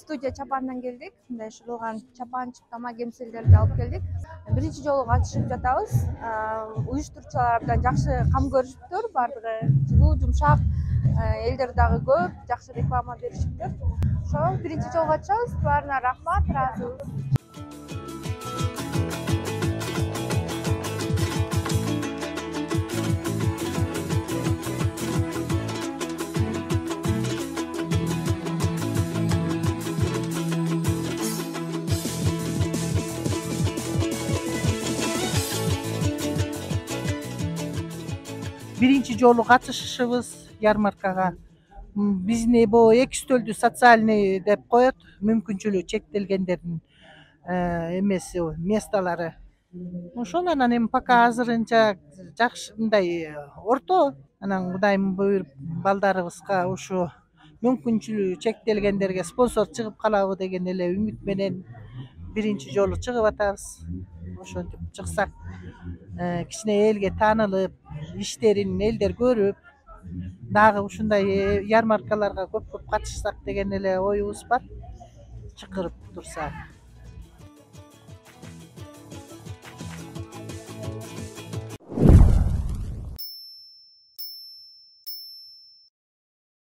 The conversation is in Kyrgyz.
студия чапандан келдик. Мындай шырылган чапанчык тамак кемселдерди алып келдик. Биринчи жолу катышып жатабыз. Уюштуруучулар абдан жакшы кам көрүшүптүр. Баардыгы жылуу, жумшак, элдер дагы көп, жакшы реклама беришиптир. Ошо биринчи жолу катышабыз. Баарына рахмат, ыраазыбыз. Биринчи жолу катышышыбыз ярмаркага. Биздин эбо эки үстөлдү социальный деп коет, мүмкүнчүлүгү чектелгендердин эмеси местолары. Ошол анан эми пока азырынча жакшы мындай орто. Анан Кудайым буйруп балдарыбызга ушу мүмкүнчүлүгү чектелгендерге спонсор чыгып калабы деген эле үмүт менен биринчи жолу чыгып атабыз. Ошентип чыксак кичине элге таанылып, иштерин элдер көрүп, дагы ушундай ярмаркаларга көп катышсак деген эле оюбуз бар. Чакырып турса.